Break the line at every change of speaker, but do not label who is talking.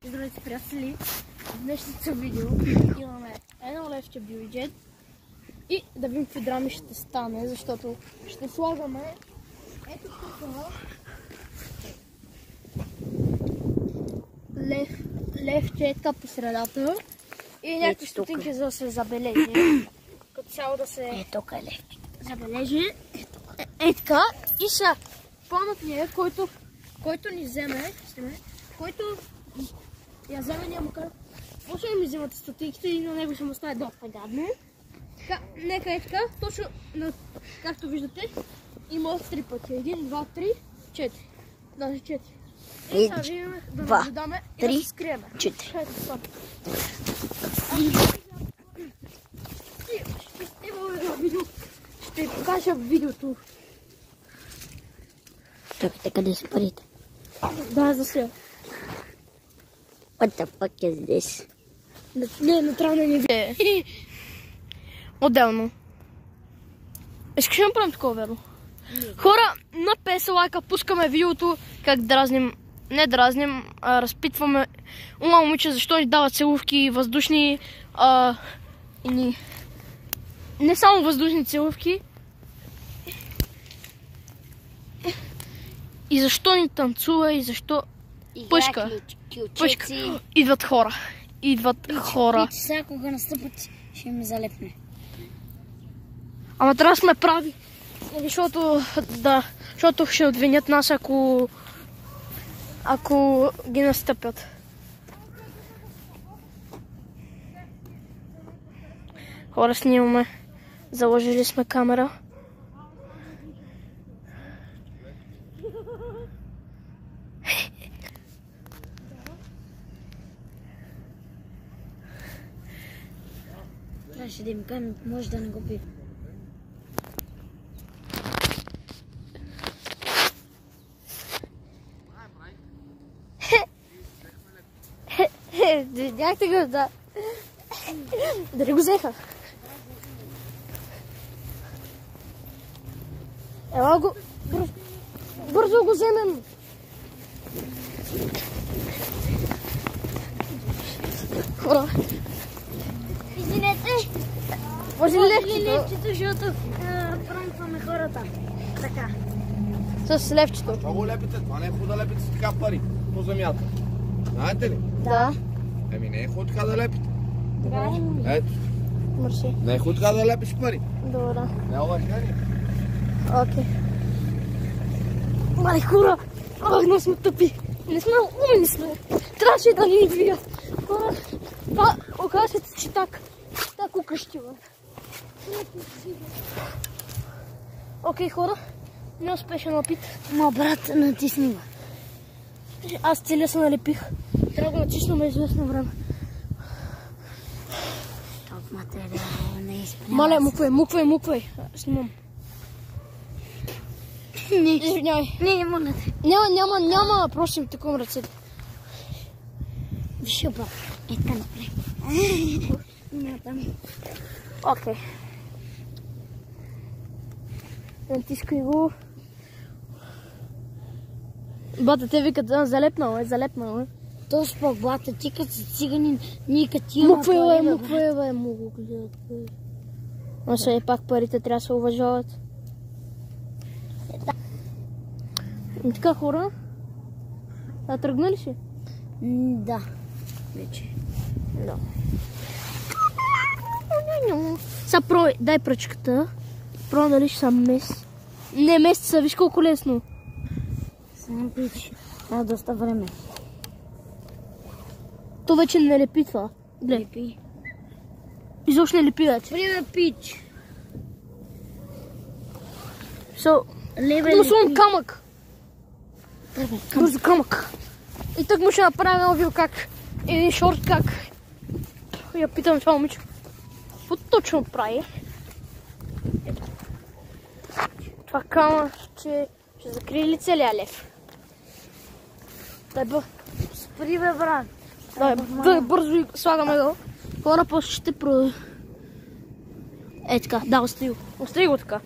Здравейте, приятели! В днешното видео имаме едно левче бюджет и да видим какви драми ще стане, защото ще слагаме ето тук левче така по средата и някакви стотинки, за да се забележи. Като цяло да се забележи. Е така. И сега планът ни е, който ни вземе, който я вземе, няма как. Може да ми вземате стотинките и на него ще му стане доста гадно. Така, нека е така, точно както виждате, има 3 пъти. 1, 2, 3, 4. Даже 4. И сега видим да наблюдаме и да се скрием. 4. Ще покажа видеото.
Чакайте, къде са парите?
Да, за сега.
What the fuck is this?
Не трябва да ни види. Отделно. Искаш да направим такова верно? Хора, на 50 лайка пускаме видеото как дразним, не дразним, а разпитваме ума момиче защо ни дават целувки въздушни и не само въздушни целувки. И защо ни танцува и защо пъшка. Идват хора. Хора.
Сега кога настъпат, ще ми залепне.
Ама трябва да сме прави. Защото ще обвинят нас, ако ги настъпят. Хора, снимаме. Заложили сме камера.
Трябваше да им кажем, може да не го пие.
Видяхте го, да. Дали го взеха? Ела го, бързо го вземем. Хора.
Извинете.
Може ли левчето?
Защото пранкваме хората. Така.
С левчето.
Това го лепите, това не е хубаво да лепите с така пари по земята. Знаете ли?
Да.
Еми не е хубаво така да лепите.
Добре.
Ето,
Мерси.
не е хубаво така да лепиш пари.
Добре.
Не е уважение.
Окей. Май хора! Но сме тъпи. Не сме умни сме. Трябваше да ни видят. Хора, това оказва се, че так укръщива. Окей, хора. Неуспешен опит.
Ма брат, натисни го.
Аз целия се налепих. Трябва да го натиснем известно време.
Топ материал не изпрява.
Мале, муквай. Снимам. Извинявай.
Не, моля те.
Няма. Просто ми такова ръцете.
Виж опа. Е така напред. Мятам.
Окей. Натискай го. Бата, те викат, залепнал е.
Точно пък, блата, ти като си циганин, ние като ти имаме пари,
Муквай, му гледат. Но все пак парите трябва да се уважават. И така, хора. А тръгна ли си?
Да. Вече.
Да. Сега дай пръчката. Пробвай дали ще съм месец. Не месеца, виж колко лесно.
Само пич. Това доста време.
То вече не лепи това. Гледай.
Лепи.
Изобщо не лепи вече.
Приема пич.
Леве лепи. Камък. Бързо камък. И тук му ще направя едно видео как. Един шорт как. Я питам това момиче. Какво точно прави? Това камък ще закрие ли целия лев? Дай
Спри бе, брат.
Дай бързо слагаме го. Хора, после ще Е така, да, остави го така.